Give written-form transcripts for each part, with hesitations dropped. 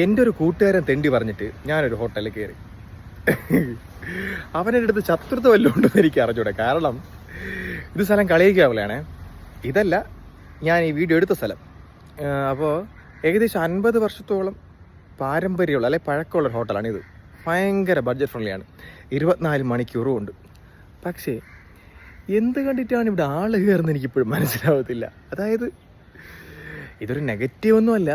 എൻ്റെ ഒരു കൂട്ടുകാരൻ തെണ്ടി പറഞ്ഞിട്ട് ഞാനൊരു ഹോട്ടലിൽ കയറി. അവൻ്റെ അടുത്ത് ശത്രുത വല്ലതും ഉണ്ടെന്ന് എനിക്ക് അറിഞ്ഞൂടെ. കാരണം ഇത് സ്ഥലം കളിയിക്കാവില്ലാണേ. ഇതല്ല ഞാൻ ഈ വീഡിയോ എടുത്ത സ്ഥലം. അപ്പോൾ ഏകദേശം 50 വർഷത്തോളം പാരമ്പര്യമുള്ള അല്ലെ പഴക്കമുള്ള ഹോട്ടലാണിത്. ഭയങ്കര ബഡ്ജറ്റ് ഫ്രണ്ട്ലിയാണ്. 24 മണിക്കൂറും ഉണ്ട്. പക്ഷേ എന്ത് കണ്ടിട്ടാണ് ഇവിടെ ആള് കയറുന്നത് എനിക്കിപ്പോഴും മനസ്സിലാവത്തില്ല. അതായത് ഇതൊരു നെഗറ്റീവൊന്നുമല്ല,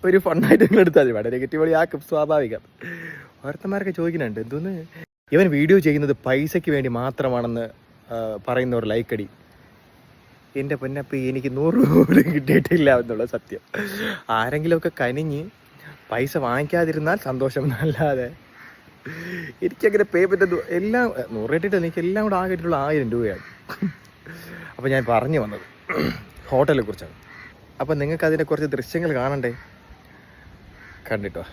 ഒരു ഫണ്ണായിട്ട് നിങ്ങൾ എടുത്താൽ മതി. വളരെ നെഗറ്റീവ് വഴി ആക്കും, സ്വാഭാവികം. ഓരോരുത്തന്മാരൊക്കെ ചോദിക്കുന്നുണ്ട് എന്തോന്ന് ഇവൻ വീഡിയോ ചെയ്യുന്നത് പൈസയ്ക്ക് വേണ്ടി മാത്രമാണെന്ന് പറയുന്ന ഒരു ലൈക്കടി. എൻ്റെ പൊന്നപ്പി എനിക്ക് 100 രൂപ പോലും കിട്ടിയിട്ടില്ല എന്നുള്ള സത്യം. ആരെങ്കിലുമൊക്കെ കനിഞ്ഞ് പൈസ വാങ്ങിക്കാതിരുന്നാൽ സന്തോഷം എന്നല്ലാതെ എനിക്കങ്ങനെ പേയ്മെൻറ്റ് എല്ലാം 100 ഇട്ടിട്ട് എനിക്ക് എല്ലാം കൂടെ ആകിയിട്ടുള്ള 1000 രൂപയാണ്. അപ്പോൾ ഞാൻ പറഞ്ഞു വന്നത് ഹോട്ടലിനെ കുറിച്ചാണ്. അപ്പോൾ നിങ്ങൾക്ക് അതിനെ കുറച്ച് ദൃശ്യങ്ങൾ കാണണ്ടേ? കണ്ടിട്ടോ.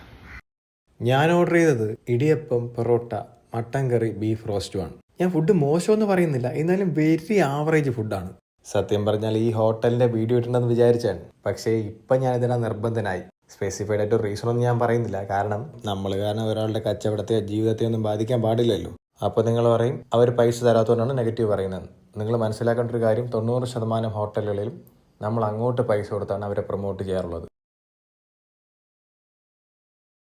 ഞാൻ ഓർഡർ ചെയ്തത് ഇടിയപ്പം, പൊറോട്ട, മട്ടൻ കറി, ബീഫ് റോസ്റ്റുമാണ്. ഞാൻ ഫുഡ് മോശമെന്ന് പറയുന്നില്ല, എന്നാലും വെരി ആവറേജ് ഫുഡാണ്. സത്യം പറഞ്ഞാൽ ഈ ഹോട്ടലിൻ്റെ വീഡിയോ ഇട്ടുണ്ടെന്ന് വിചാരിച്ചാണ്. പക്ഷേ ഇപ്പം ഞാനിതിനാ നിർബന്ധനായി. സ്പെസിഫൈഡ് ആയിട്ട് റീസണൊന്നും ഞാൻ പറയുന്നില്ല. കാരണം നമ്മൾ ഒരാളുടെ കച്ചവടത്തെ ജീവിതത്തെ ഒന്നും ബാധിക്കാൻ പാടില്ലല്ലോ. അപ്പോൾ നിങ്ങൾ പറയും അവർ പൈസ തരാത്തതുകൊണ്ടാണ് നെഗറ്റീവ് പറയുന്നത്. നിങ്ങൾ മനസ്സിലാക്കേണ്ട ഒരു കാര്യം, 90% ഹോട്ടലുകളിലും നമ്മൾ അങ്ങോട്ട് പൈസ കൊടുത്താണ് അവരെ പ്രൊമോട്ട് ചെയ്യാറുള്ളത്.